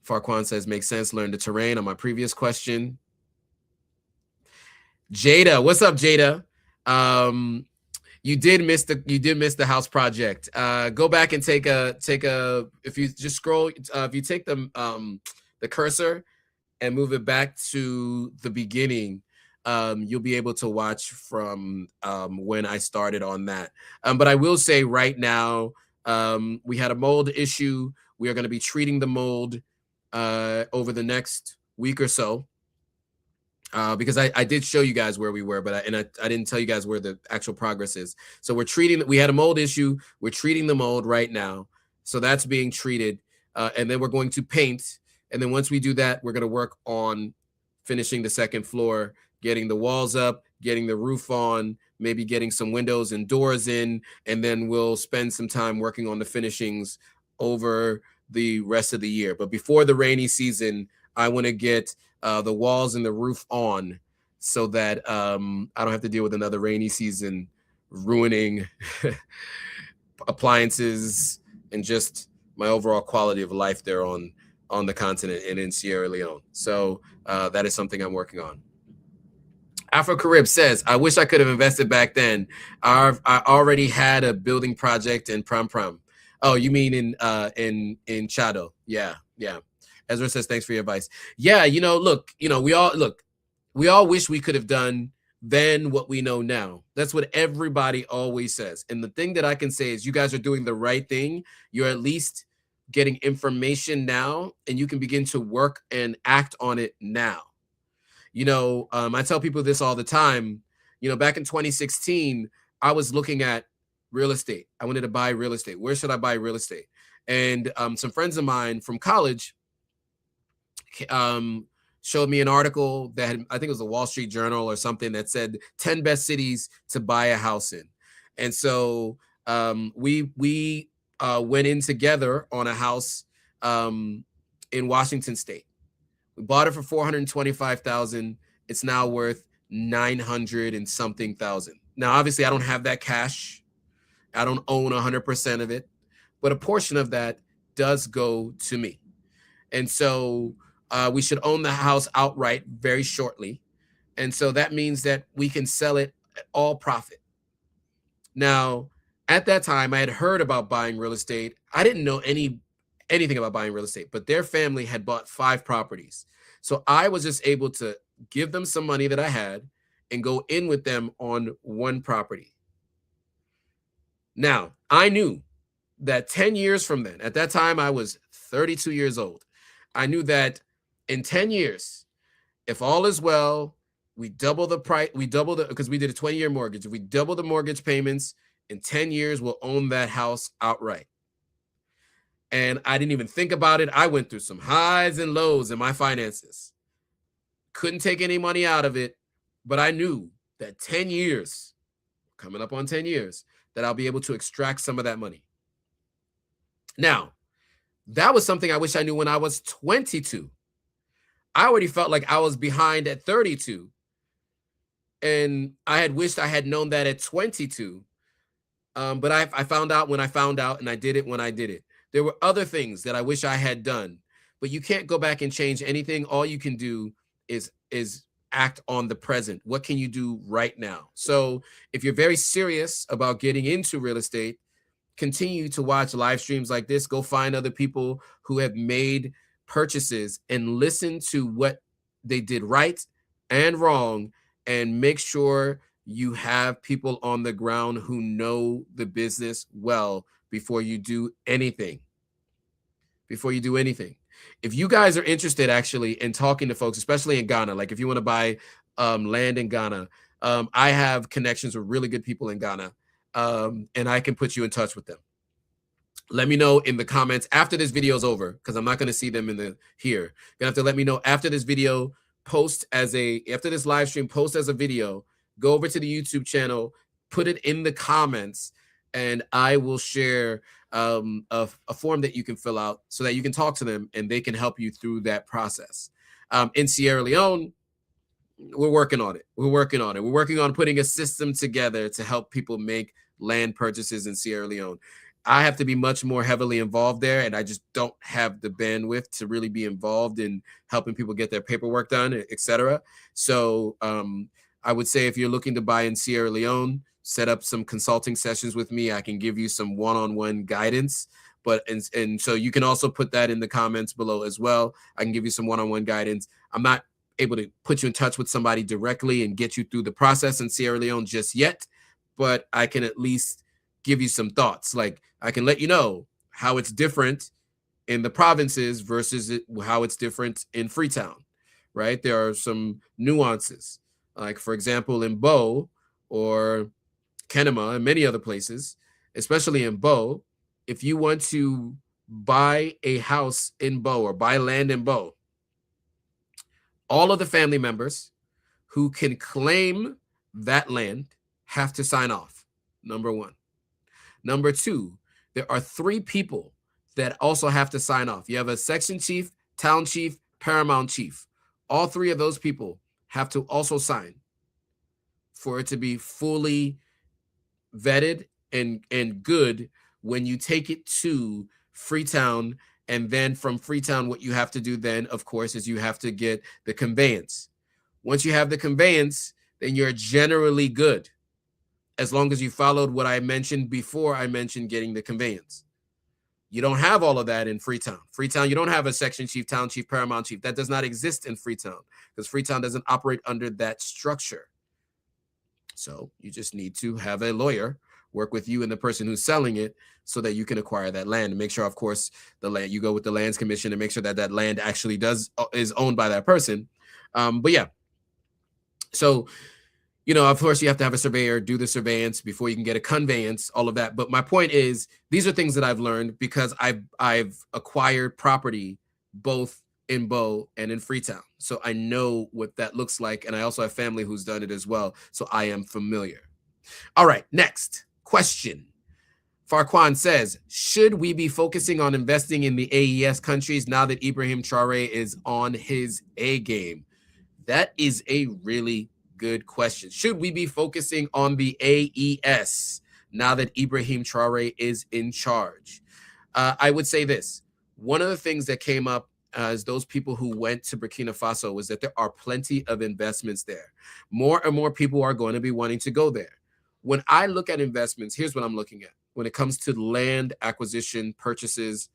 Farquan says, makes sense. Learn the terrain on my previous question. Jada, what's up, Jada? You did miss the house project. Go back and take a if you just scroll, if you take the cursor and move it back to the beginning, you'll be able to watch from when I started on that. But I will say right now, we had a mold issue. We are going to be treating the mold over the next week or so. Because I did show you guys where we were, but I didn't tell you guys where the actual progress is. So we had a mold issue. We're treating the mold right now. So that's being treated. And then we're going to paint. And then once we do that, we're going to work on finishing the second floor, getting the walls up, getting the roof on, maybe getting some windows and doors in. And then we'll spend some time working on the finishings over the rest of the year. But before the rainy season, I want to get the walls and the roof on so that I don't have to deal with another rainy season ruining appliances and just my overall quality of life there on the continent and in Sierra Leone. So that is something I'm working on. Afro-Carib says, I wish I could have invested back then. I already had a building project in Pram Pram. Oh, you mean in Chado? Yeah. Ezra says, thanks for your advice. Yeah, we all wish we could have done then what we know now. That's what everybody always says. And the thing that I can say is you guys are doing the right thing. You're at least getting information now, and you can begin to work and act on it now. I tell people this all the time. Back in 2016, I was looking at real estate. I wanted to buy real estate. Where should I buy real estate? And some friends of mine from college showed me an article that I think it was the Wall Street Journal or something that said 10 best cities to buy a house in. And so we went in together on a house in Washington State. We bought it for $425,000. It's now worth $900 and something thousand. Now, obviously, I don't have that cash. I don't own 100% of it, but a portion of that does go to me. And so we should own the house outright very shortly. And so that means that we can sell it at all profit. Now, at that time, I had heard about buying real estate. I didn't know anything about buying real estate, but their family had bought 5 properties. So I was just able to give them some money that I had and go in with them on one property. Now, I knew that 10 years from then, at that time, I was 32 years old. I knew that in 10 years, if all is well, we double the price, because we did a 20-year mortgage. If we double the mortgage payments, in 10 years, we'll own that house outright. And I didn't even think about it. I went through some highs and lows in my finances. Couldn't take any money out of it, but I knew that 10 years, coming up on 10 years, that I'll be able to extract some of that money. Now, that was something I wish I knew when I was 22. I already felt like I was behind at 32. And I had wished I had known that at 22. But I found out when I found out, and I did it when I did it. There were other things that I wish I had done, but you can't go back and change anything. All you can do is act on the present. What can you do right now? So if you're very serious about getting into real estate, continue to watch live streams like this. Go find other people who have made purchases and listen to what they did right and wrong, and make sure you have people on the ground who know the business well before you do anything. If you guys are interested actually in talking to folks, especially in Ghana, like if you want to buy land in Ghana, I have connections with really good people in Ghana, and I can put you in touch with them. Let me know in the comments after this video is over, because I'm not going to see them in the here. You're gonna have to let me know after this video. After this live stream, post as a video. Go over to the YouTube channel, put it in the comments, and I will share a form that you can fill out so that you can talk to them and they can help you through that process. In Sierra Leone, we're working on it. We're working on putting a system together to help people make land purchases in Sierra Leone. I have to be much more heavily involved there, and I just don't have the bandwidth to really be involved in helping people get their paperwork done, etc. So I would say if you're looking to buy in Sierra Leone, set up some consulting sessions with me. I can give you some one-on-one guidance. And so you can also put that in the comments below as well. I can give you some one-on-one guidance. I'm not able to put you in touch with somebody directly and get you through the process in Sierra Leone just yet, but I can at least give you some thoughts. Like, I can let you know how it's different in the provinces versus how it's different in Freetown, right? There are some nuances. Like, for example, in Bo or Kenema and many other places, especially in Bo, if you want to buy a house in Bo or buy land in Bo, all of the family members who can claim that land have to sign off, number one. Number two, there are 3 people that also have to sign off. You have a section chief, town chief, paramount chief. All 3 of those people have to also sign for it to be fully vetted and good when you take it to Freetown. And then from Freetown, what you have to do then, of course, is you have to get the conveyance. Once you have the conveyance, then you're generally good, as long as you followed what I mentioned before. I mentioned getting the conveyance. You don't have all of that in Freetown. Freetown, you don't have a section chief, town chief, paramount chief. That does not exist in Freetown because Freetown doesn't operate under that structure. So you just need to have a lawyer work with you and the person who's selling it so that you can acquire that land, and make sure, of course, the land, you go with the lands commission and make sure that that land actually is owned by that person. But yeah, so, you know, of course, you have to have a surveyor do the surveillance before you can get a conveyance, all of that. But my point is, these are things that I've learned because I've acquired property both in Bo and in Freetown. So I know what that looks like. And I also have family who's done it as well. So I am familiar. All right, next question. Farquan says, should we be focusing on investing in the AES countries now that Ibrahim Traore is on his A game? That is a really good question. Should we be focusing on the AES now that Ibrahim Traore is in charge? I would say this. One of the things that came up as those people who went to Burkina Faso was that there are plenty of investments there. More and more people are going to be wanting to go there. When I look at investments, here's what I'm looking at. When it comes to land acquisition purchases,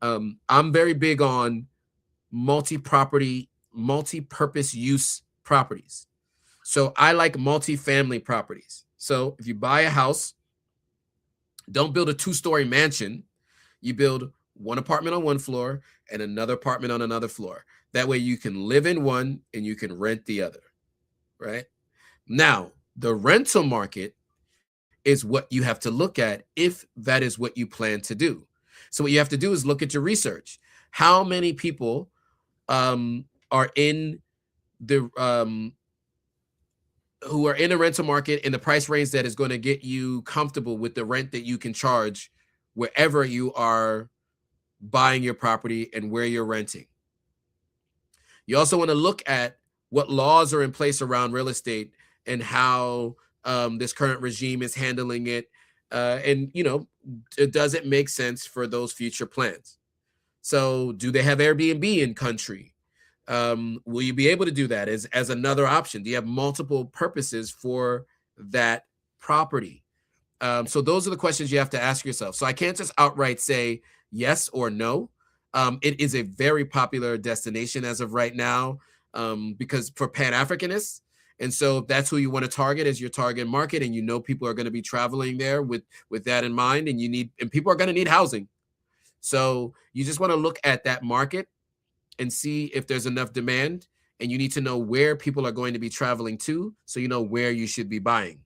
I'm very big on multi-property, multi-purpose use properties. So I like multi-family properties. So if you buy a house, don't build a 2-story mansion. You build one apartment on one floor and another apartment on another floor. That way you can live in one and you can rent the other, right? Now, the rental market is what you have to look at if that is what you plan to do. So what you have to do is look at your research. How many people are in the who are in a rental market in the price range that is going to get you comfortable with the rent that you can charge wherever you are buying your property and where you're renting. You also want to look at what laws are in place around real estate and how this current regime is handling it. And, you know, does it make sense for those future plans? So do they have Airbnb in country? Will you be able to do that as another option? Do you have multiple purposes for that property? So those are the questions you have to ask yourself. So I can't just outright say yes or no. It is a very popular destination as of right now because for Pan-Africanists. And so that's who you want to target as your target market. And you know people are going to be traveling there with that in mind. And people are going to need housing. So you just want to look at that market and see if there's enough demand and you need to know where people are going to be traveling to, so you know where you should be buying.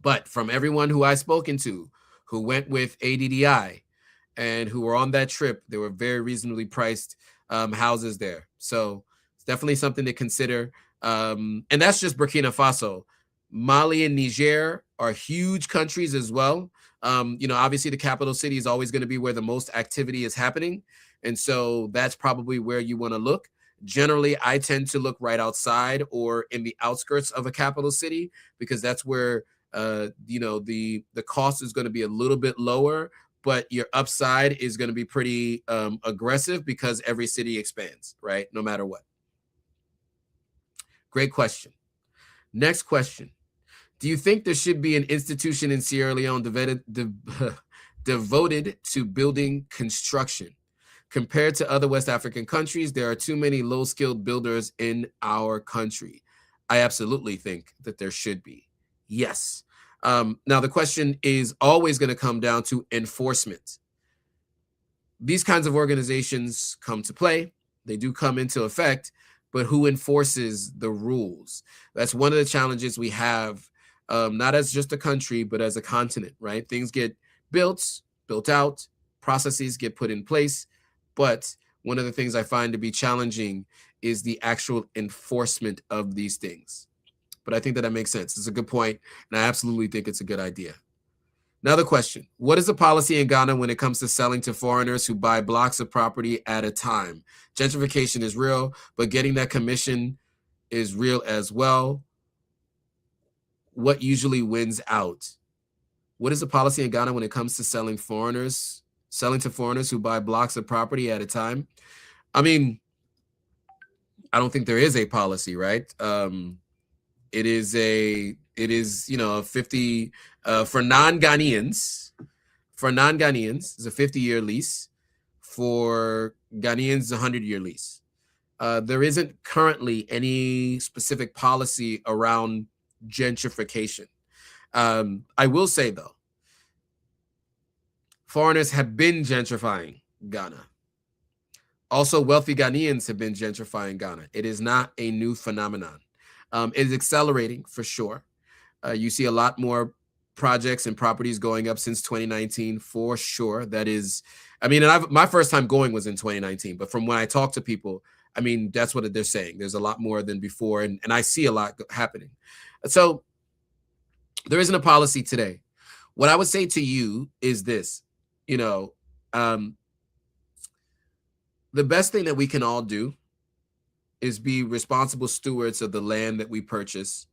But from everyone who I've spoken to who went with ADDI and who were on that trip, there were very reasonably priced houses there. So it's definitely something to consider. And that's just Burkina Faso. Mali and Niger are huge countries as well. Obviously the capital city is always going to be where the most activity is happening. And so that's probably where you want to look. Generally, I tend to look right outside or in the outskirts of a capital city, because that's where the cost is going to be a little bit lower, but your upside is going to be pretty aggressive, because every city expands, right? No matter what. Great question. Next question. Do you think there should be an institution in Sierra Leone devoted to building construction? Compared to other West African countries, there are too many low-skilled builders in our country. I absolutely think that there should be. Yes. Now, the question is always going to come down to enforcement. These kinds of organizations come to play. They do come into effect, but who enforces the rules? That's one of the challenges we have, not as just a country, but as a continent, right? Things get built out, processes get put in place. But one of the things I find to be challenging is the actual enforcement of these things. But I think that makes sense. It's a good point, and I absolutely think it's a good idea. Another question. What is the policy in Ghana when it comes to selling to foreigners who buy blocks of property at a time? Gentrification is real, but getting that commission is real as well. What usually wins out? What is the policy in Ghana when it comes to selling to foreigners who buy blocks of property at a time? I mean, I don't think there is a policy, right? It is a 50 for non-Ghanaians. For non-Ghanaians, it's a 50-year lease. For Ghanaians, a 100-year lease. There isn't currently any specific policy around gentrification. I will say, though, foreigners have been gentrifying Ghana. Also, wealthy Ghanaians have been gentrifying Ghana. It is not a new phenomenon. It is accelerating for sure. You see a lot more projects and properties going up since 2019 for sure. That is, my first time going was in 2019, but from when I talk to people, that's what they're saying. There's a lot more than before, and I see a lot happening. So there isn't a policy today. What I would say to you is this, the best thing that we can all do is be responsible stewards of the land that we purchase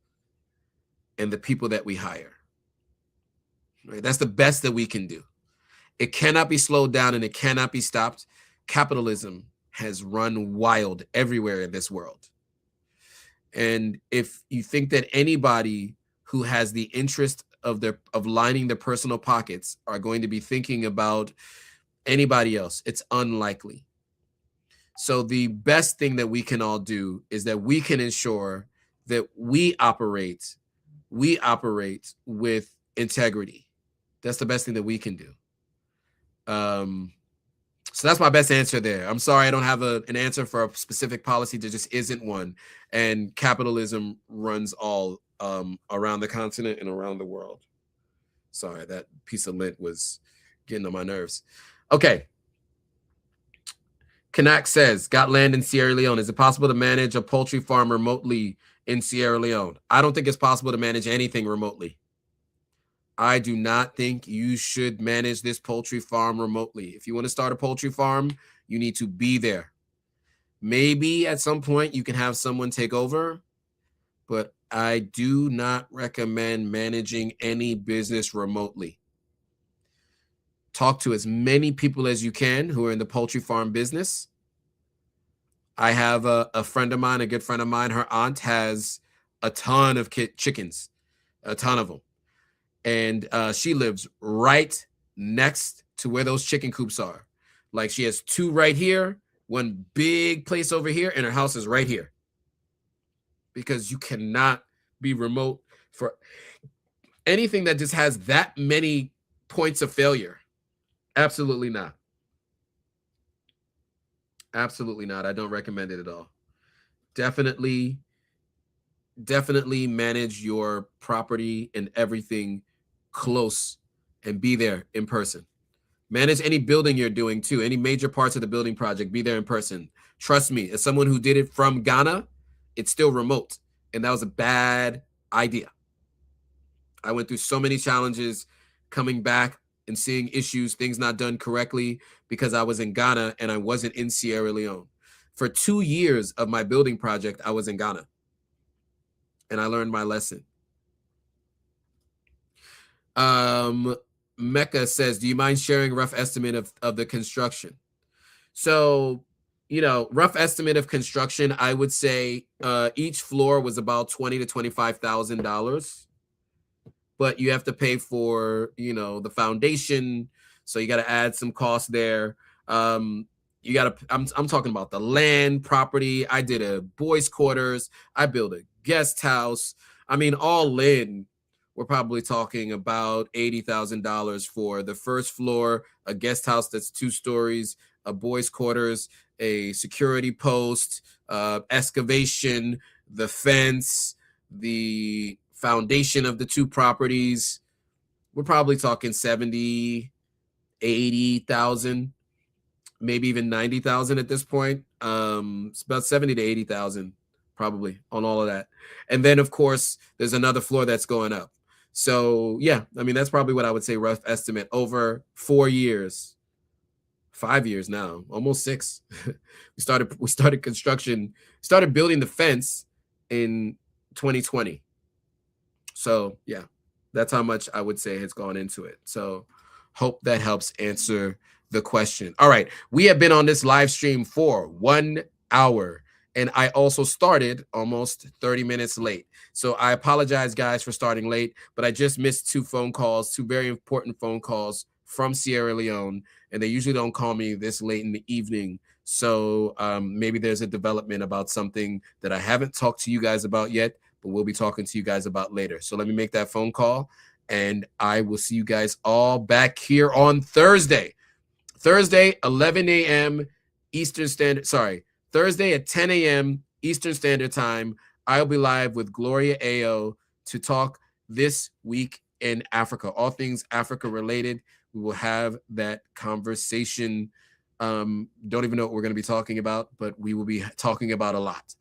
and the people that we hire. Right? That's the best that we can do. It cannot be slowed down and it cannot be stopped. Capitalism has run wild everywhere in this world. And if you think that anybody who has the interest of lining their personal pockets are going to be thinking about anybody else, it's unlikely. So the best thing that we can all do is that we can ensure that we operate with integrity. That's the best thing that we can do. So that's my best answer there. I'm sorry I don't have an answer for a specific policy. There just isn't one. And capitalism runs all around the continent and around the world. Sorry, that piece of lint was getting on my nerves. Okay. Kanak says, got land in Sierra Leone. Is it possible to manage a poultry farm remotely in Sierra Leone? I don't think it's possible to manage anything remotely. I do not think you should manage this poultry farm remotely. If you want to start a poultry farm, you need to be there. Maybe at some point you can have someone take over, but I do not recommend managing any business remotely. Talk to as many people as you can who are in the poultry farm business. I have a friend of mine, a good friend of mine, her aunt has a ton of chickens, a ton of them. And she lives right next to where those chicken coops are. Like she has two right here, one big place over here, and her house is right here. Because you cannot be remote for anything that just has that many points of failure. Absolutely not. Absolutely not. I don't recommend it at all. definitely manage your property and everything close and be there in person. Manage any building you're doing too, any major parts of the building project, be there in person. Trust me, as someone who did it from Ghana, it's still remote. And that was a bad idea. I went through so many challenges coming back and seeing issues, things not done correctly because I was in Ghana and I wasn't in Sierra Leone. For 2 years of my building project, I was in Ghana and I learned my lesson. Mecca says, do you mind sharing a rough estimate of the construction? So, rough estimate of construction, I would say each floor was about $20,000 to $25,000. But you have to pay for, the foundation. So you got to add some costs there. I'm talking about the land, property. I did a boys' quarters. I built a guest house. I mean, all in, we're probably talking about $80,000 for the first floor, a guest house that's 2 stories, a boys' quarters, a security post, excavation, the fence, the foundation of the 2 properties. We're probably talking 70, 80,000, maybe even 90,000 at this point. It's about 70 to 80,000 probably on all of that. And then of course there's another floor that's going up. So yeah, I mean, that's probably what I would say rough estimate over 4 years, 5 years now, almost 6. we started construction, started building the fence in 2020. So yeah, that's how much I would say has gone into it. So hope that helps answer the question. All right, we have been on this live stream for 1 hour, and I also started almost 30 minutes late. So I apologize, guys, for starting late, but I just missed 2 phone calls, 2 very important phone calls from Sierra Leone, and they usually don't call me this late in the evening. So maybe there's a development about something that I haven't talked to you guys about yet, but we'll be talking to you guys about later. So let me make that phone call, and I will see you guys all back here on Thursday. Thursday, 11 a.m. Eastern Standard. Sorry, Thursday at 10 a.m. Eastern Standard Time. I'll be live with Gloria Ayo to talk this week in Africa, all things Africa related. We will have that conversation. Don't even know what we're going to be talking about, but we will be talking about a lot.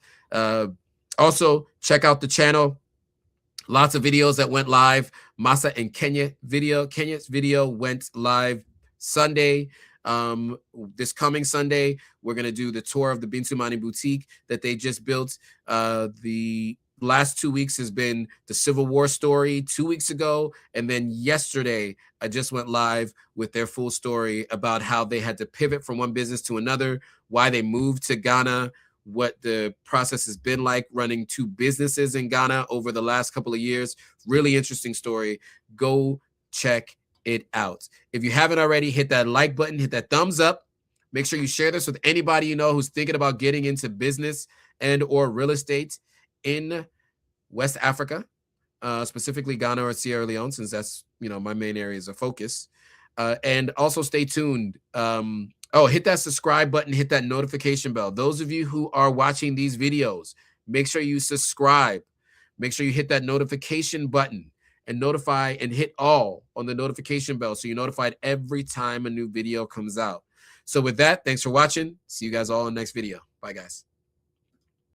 Also, check out the channel. Lots of videos that went live. Masa and Kenya's video went live Sunday. This coming Sunday, we're going to do the tour of the Bintumani boutique that they just built. The last 2 weeks has been the Civil War story 2 weeks ago. And then yesterday, I just went live with their full story about how they had to pivot from one business to another, why they moved to Ghana, what the process has been like running 2 businesses in Ghana over the last couple of years. Really interesting story. Go check it out. If you haven't already, hit that like button, hit that thumbs up. Make sure you share this with anybody you know who's thinking about getting into business and or real estate in West Africa, specifically Ghana or Sierra Leone, since that's, my main areas of focus. And also stay tuned. Hit that subscribe button, hit that notification bell. Those of you who are watching these videos, make sure you subscribe. Make sure you hit that notification button and notify and hit all on the notification bell so you're notified every time a new video comes out. So with that, thanks for watching. See you guys all in the next video. Bye, guys.